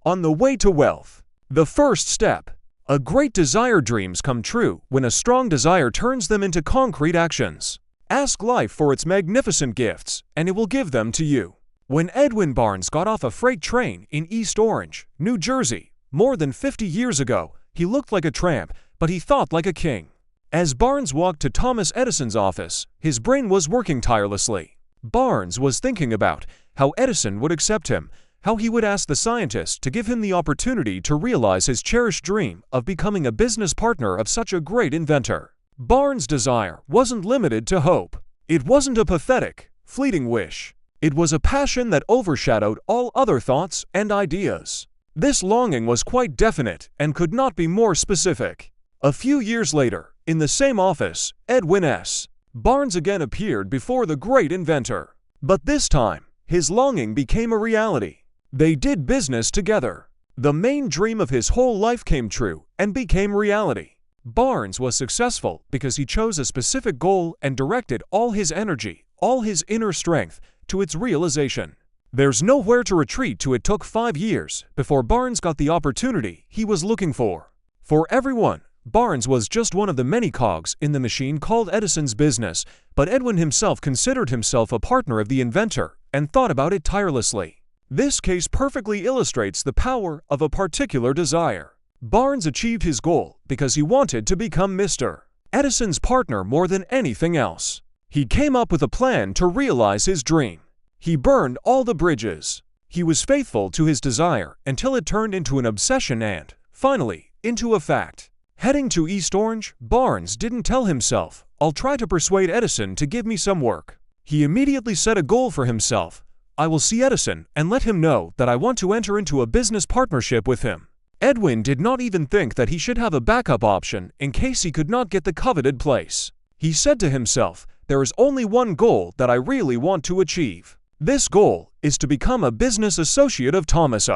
On the way to wealth. The first step. A great desire. Dreams come true when a strong desire turns them into concrete actions. Ask life for its magnificent gifts, and it will give them to you. When Edwin Barnes got off a freight train in East Orange, New Jersey, more than 50 years ago, he looked like a tramp, but he thought like a king. As Barnes walked to Thomas Edison's office, his brain was working tirelessly. Barnes was thinking about how Edison would accept him, how he would ask the scientist to give him the opportunity to realize his cherished dream of becoming a business partner of such a great inventor. Barnes' desire wasn't limited to hope. It wasn't a pathetic, fleeting wish. It was a passion that overshadowed all other thoughts and ideas. This longing was quite definite and could not be more specific. A few years later, in the same office, Edwin S. Barnes again appeared before the great inventor. But this time, his longing became a reality. They did business together. The main dream of his whole life came true and became reality. Barnes was successful because he chose a specific goal and directed all his energy, all his inner strength, to its realization. There's nowhere to retreat to. It took 5 years before Barnes got the opportunity he was looking for. For everyone, Barnes was just one of the many cogs in the machine called Edison's business, but Edwin himself considered himself a partner of the inventor and thought about it tirelessly. This case perfectly illustrates the power of a particular desire. Barnes achieved his goal because he wanted to become Mr. Edison's partner more than anything else. He came up with a plan to realize his dream. He burned all the bridges. He was faithful to his desire until it turned into an obsession and, finally, into a fact. Heading to East Orange, Barnes didn't tell himself, "I'll try to persuade Edison to give me some work." He immediately set a goal for himself. "I will see Edison and let him know that I want to enter into a business partnership with him." Edwin did not even think that he should have a backup option in case he could not get the coveted place. He said to himself, "There is only one goal that I really want to achieve. This goal is to become a business associate of Thomas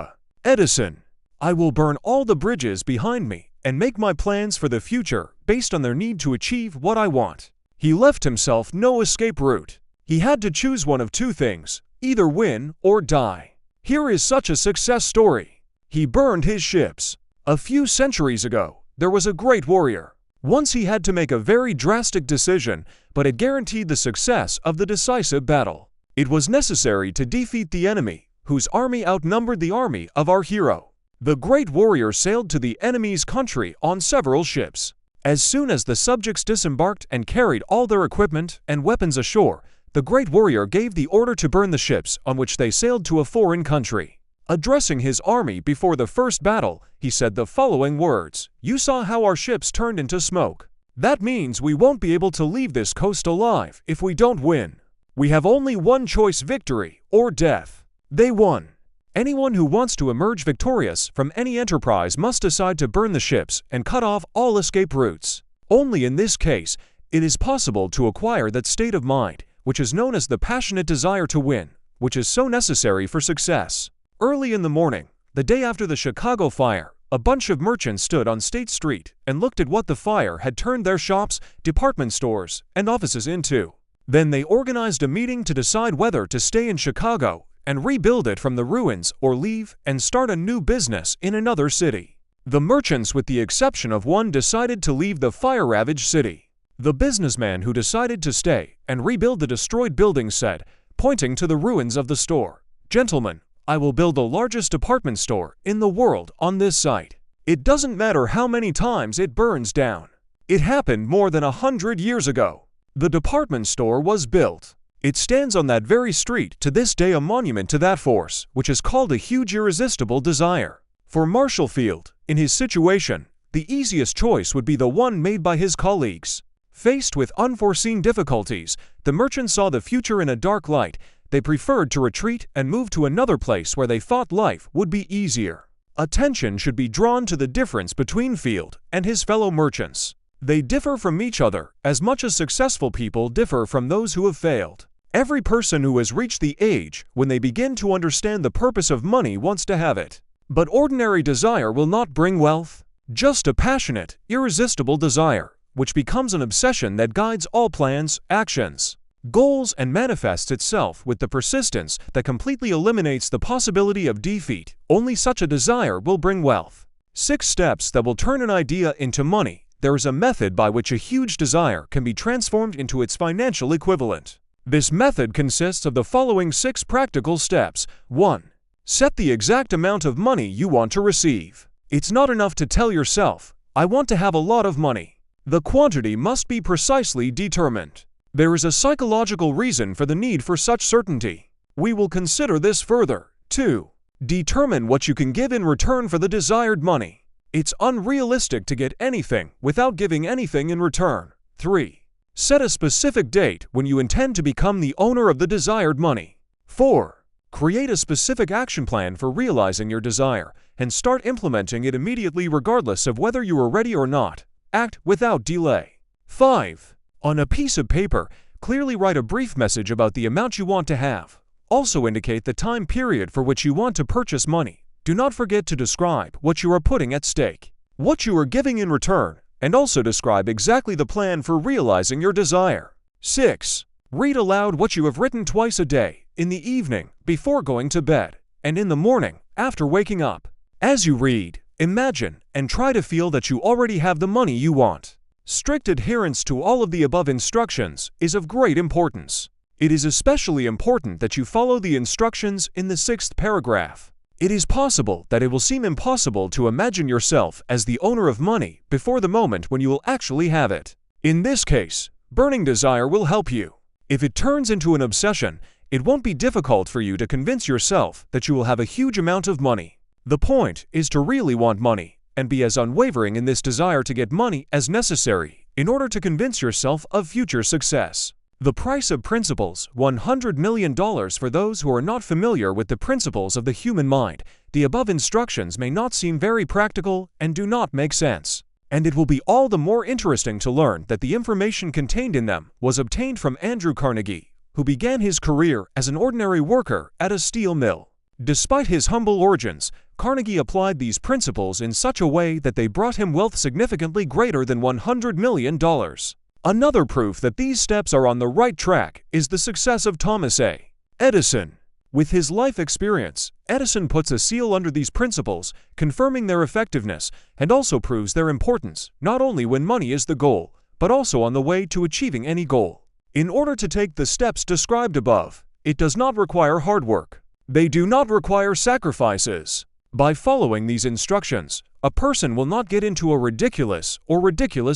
Edison. I will burn all the bridges behind me and make my plans for the future based on their need to achieve what I want." He left himself no escape route. He had to choose one of two things, either win or die. Here is such a success story. He burned his ships. A few centuries ago, there was a great warrior. Once he had to make a very drastic decision, but it guaranteed the success of the decisive battle. It was necessary to defeat the enemy, whose army outnumbered the army of our hero. The great warrior sailed to the enemy's country on several ships. As soon as the subjects disembarked and carried all their equipment and weapons ashore, the great warrior gave the order to burn the ships on which they sailed to a foreign country. Addressing his army before the first battle, he said the following words, "You saw how our ships turned into smoke. That means we won't be able to leave this coast alive if we don't win. We have only one choice: victory or death." They won. Anyone who wants to emerge victorious from any enterprise must decide to burn the ships and cut off all escape routes. Only in this case, it is possible to acquire that state of mind, which is known as the passionate desire to win, which is so necessary for success. Early in the morning, the day after the Chicago fire, a bunch of merchants stood on State Street and looked at what the fire had turned their shops, department stores, and offices into. Then they organized a meeting to decide whether to stay in Chicago and rebuild it from the ruins or leave and start a new business in another city. The merchants, with the exception of one, decided to leave the fire-ravaged city. The businessman who decided to stay and rebuild the destroyed building said, pointing to the ruins of the store, "Gentlemen, I will build the largest department store in the world on this site. It doesn't matter how many times it burns down." It happened more than 100 years ago. The department store was built. It stands on that very street to this day, a monument to that force, which is called a huge irresistible desire. For Marshall Field, in his situation, the easiest choice would be the one made by his colleagues. Faced with unforeseen difficulties, the merchants saw the future in a dark light. They preferred to retreat and move to another place where they thought life would be easier. Attention should be drawn to the difference between Field and his fellow merchants. They differ from each other as much as successful people differ from those who have failed. Every person who has reached the age when they begin to understand the purpose of money wants to have it. But ordinary desire will not bring wealth. Just a passionate, irresistible desire, which becomes an obsession that guides all plans, actions, goals and manifests itself with the persistence that completely eliminates the possibility of defeat. Only such a desire will bring wealth. 6 steps that will turn an idea into money. There is a method by which a huge desire can be transformed into its financial equivalent. This method consists of the following 6 practical steps. 1. Set the exact amount of money you want to receive. It's not enough to tell yourself, "I want to have a lot of money." The quantity must be precisely determined. There is a psychological reason for the need for such certainty. We will consider this further. 2. Determine what you can give in return for the desired money. It's unrealistic to get anything without giving anything in return. 3. Set a specific date when you intend to become the owner of the desired money. 4. Create a specific action plan for realizing your desire and start implementing it immediately regardless of whether you are ready or not. Act without delay. 5. On a piece of paper, clearly write a brief message about the amount you want to have. Also indicate the time period for which you want to purchase money. Do not forget to describe what you are putting at stake, what you are giving in return, and also describe exactly the plan for realizing your desire. 6. Read aloud what you have written twice a day, in the evening, before going to bed, and in the morning, after waking up. As you read, imagine and try to feel that you already have the money you want. Strict adherence to all of the above instructions is of great importance. It is especially important that you follow the instructions in the 6th paragraph. It is possible that it will seem impossible to imagine yourself as the owner of money before the moment when you will actually have it. In this case, burning desire will help you. If it turns into an obsession, it won't be difficult for you to convince yourself that you will have a huge amount of money. The point is to really want money and be as unwavering in this desire to get money as necessary in order to convince yourself of future success. The price of principles, $100 million. For those who are not familiar with the principles of the human mind, the above instructions may not seem very practical and do not make sense. And it will be all the more interesting to learn that the information contained in them was obtained from Andrew Carnegie, who began his career as an ordinary worker at a steel mill. Despite his humble origins, Carnegie applied these principles in such a way that they brought him wealth significantly greater than $100 million. Another proof that these steps are on the right track is the success of Thomas Edison. With his life experience, Edison puts a seal under these principles, confirming their effectiveness, and also proves their importance, not only when money is the goal, but also on the way to achieving any goal. In order to take the steps described above, it does not require hard work. They do not require sacrifices. By following these instructions, a person will not get into a ridiculous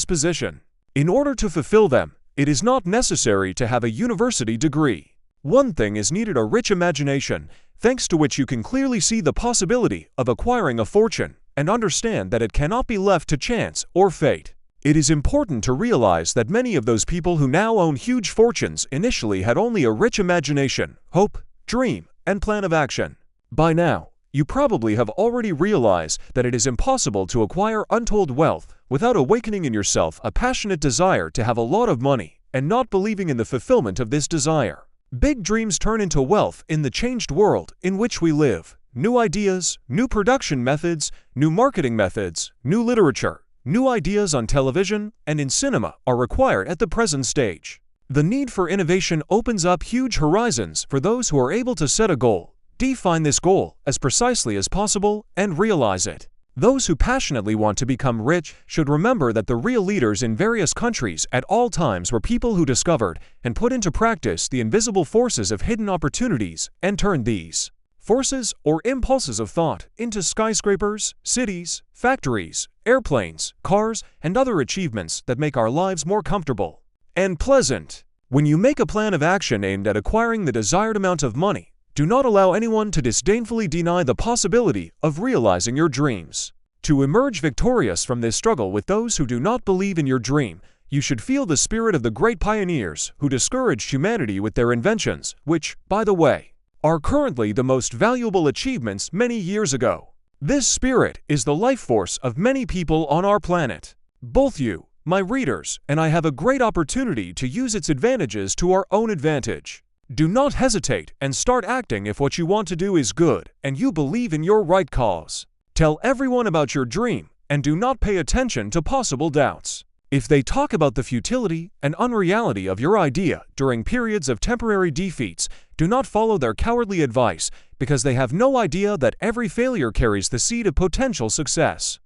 position. In order to fulfill them, it is not necessary to have a university degree. One thing is needed: a rich imagination, thanks to which you can clearly see the possibility of acquiring a fortune and understand that it cannot be left to chance or fate. It is important to realize that many of those people who now own huge fortunes initially had only a rich imagination, hope, dream, and plan of action. By now, you probably have already realized that it is impossible to acquire untold wealth without awakening in yourself a passionate desire to have a lot of money and not believing in the fulfillment of this desire. Big dreams turn into wealth in the changed world in which we live. New ideas, new production methods, new marketing methods, new literature, new ideas on television and in cinema are required at the present stage. The need for innovation opens up huge horizons for those who are able to set a goal, define this goal as precisely as possible, and realize it. Those who passionately want to become rich should remember that the real leaders in various countries at all times were people who discovered and put into practice the invisible forces of hidden opportunities and turned these forces or impulses of thought into skyscrapers, cities, factories, airplanes, cars, and other achievements that make our lives more comfortable and pleasant. When you make a plan of action aimed at acquiring the desired amount of money, do not allow anyone to disdainfully deny the possibility of realizing your dreams. To emerge victorious from this struggle with those who do not believe in your dream, you should feel the spirit of the great pioneers who discouraged humanity with their inventions, which, by the way, are currently the most valuable achievements many years ago. This spirit is the life force of many people on our planet. Both you, my readers, and I have a great opportunity to use its advantages to our own advantage. Do not hesitate and start acting if what you want to do is good and you believe in your right cause. Tell everyone about your dream and do not pay attention to possible doubts. If they talk about the futility and unreality of your idea during periods of temporary defeats, do not follow their cowardly advice because they have no idea that every failure carries the seed of potential success.